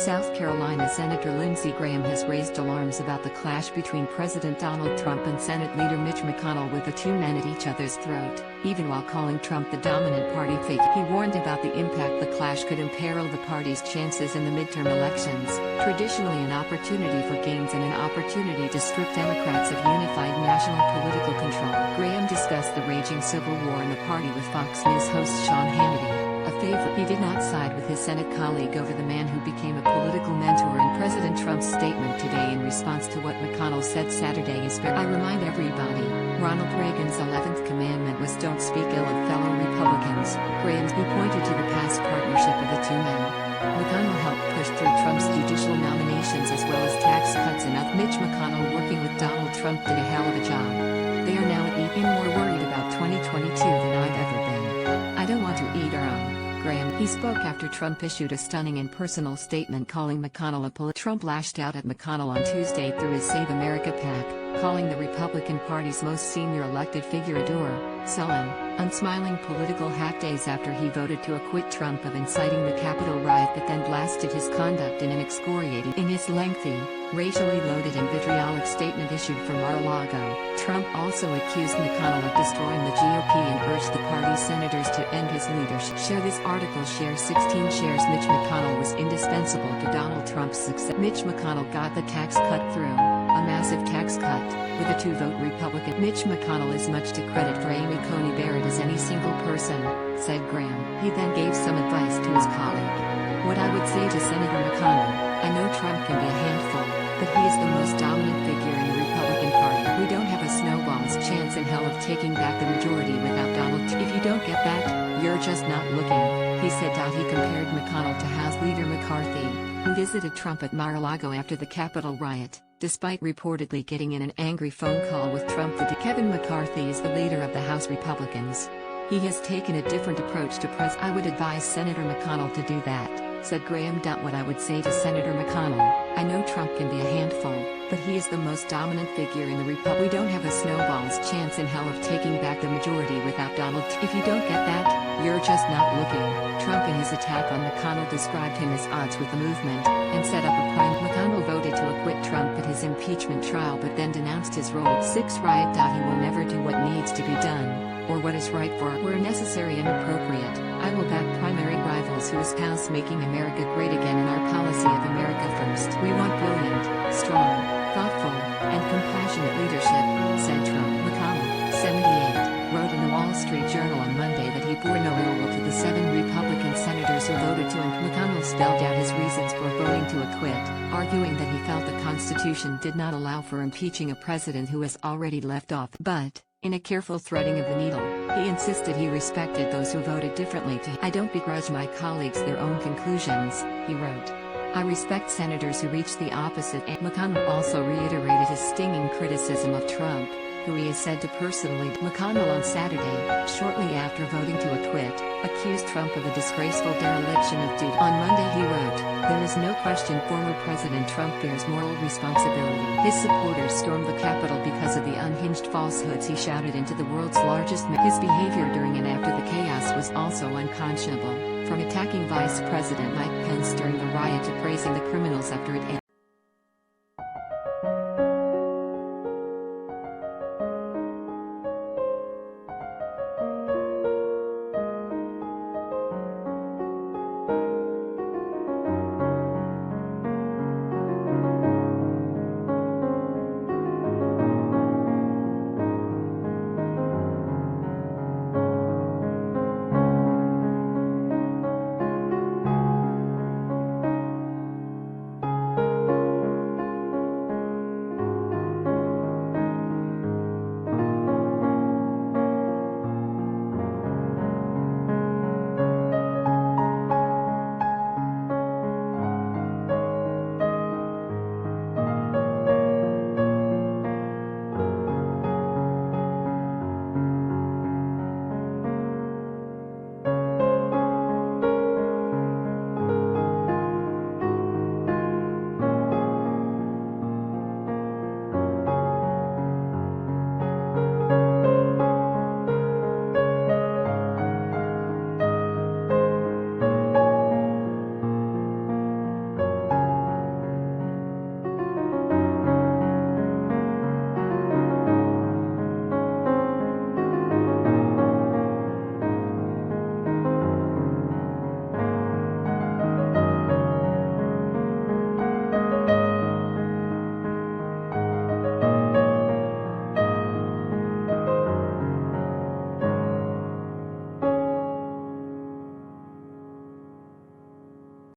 South Carolina Senator Lindsey Graham has raised alarms about the clash between President Donald Trump and Senate Leader Mitch McConnell, with the two men at each other's throat, even while calling Trump the dominant party figure. He warned about the impact the clash could imperil the party's chances in the midterm elections, traditionally an opportunity for gains and an opportunity to strip Democrats of unified national political control. Graham discussed the raging civil war in the party with Fox News host Sean Hannity, a favorite. He did not side with his Senate colleague over the man who became a political mentor in President Trump's statement today in response to what McConnell said Saturday is fair. I remind everybody, Ronald Reagan's 11th commandment was don't speak ill of fellow Republicans. Graham, he pointed to the past partnership of the two men. McConnell helped push through Trump's judicial nominations as well as tax cuts, and Mitch McConnell, working with Donald Trump, did a hell of a job. They are now even more worried about 2022 than I've ever been. I don't want to eat our own. Graham. He spoke after Trump issued a stunning and personal statement calling McConnell a Trump lashed out at McConnell on Tuesday through his Save America PAC, calling the Republican Party's most senior elected figure a dour, sullen, unsmiling political hack days after he voted to acquit Trump of inciting the Capitol riot, but then blasted his conduct in an excoriating. In his lengthy, racially loaded and vitriolic statement issued from Mar-a-Lago, Trump also accused McConnell of destroying the GOP and urged the party's senators to end his leadership. Share this article. Share 16 shares. Mitch McConnell was indispensable to Donald Trump's success. Mitch McConnell got the tax cut through, a massive tax cut, with a 2-vote Republican. Mitch McConnell is much to credit for Amy Coney Barrett as any single person, said Graham. He then gave some advice to his colleague. What I would say to Senator McConnell: I know Trump can be a handful, but he is the most dominant figure in the Republican Party. We don't have a snowball's chance in hell of taking back the majority without Donald. If you don't get that, you're just not looking, he said. He compared McConnell to House Leader McCarthy, who visited Trump at Mar-a-Lago after the Capitol riot, despite reportedly getting in an angry phone call with Trump. Kevin McCarthy is the leader of the House Republicans. He has taken a different approach to I would advise Senator McConnell to do that, said Graham. What I would say to Senator McConnell: I know Trump can be a handful, but he is the most dominant figure in the Republic. We don't have a snowball's chance in hell of taking back the majority without Donald. If you don't get that, you're just not looking. Trump, in his attack on McConnell, described him as odds with the movement, and set up a prime. McConnell voted to acquit Trump at his impeachment trial, but then denounced his role. 6 riot. He will never do what needs to be done, or what is right for, where necessary and appropriate. I will back primary rivals who espouse making America great again in our policy of America first. We want brilliant, strong, thoughtful, and compassionate leadership, said Trump. McConnell, 78, wrote in the Wall Street Journal on Monday that he bore no ill will to the 7 Republican senators who voted to impeach. McConnell spelled out his reasons for voting to acquit, arguing that he felt the Constitution did not allow for impeaching a president who has already left office. But, in a careful threading of the needle, he insisted he respected those who voted differently. I don't begrudge my colleagues their own conclusions, he wrote. I respect senators who reach the opposite. McConnell also reiterated his stinging criticism of Trump, who he is said to personally. McConnell on Saturday, shortly after voting to acquit, accused Trump of a disgraceful dereliction of duty. On Monday he wrote, there is no question former President Trump bears moral responsibility. His supporters stormed the Capitol because of the unhinged falsehoods he shouted into the world's largest. His behavior during and after the chaos was also unconscionable, from attacking Vice President Mike Pence during the riot to praising the criminals after it ended.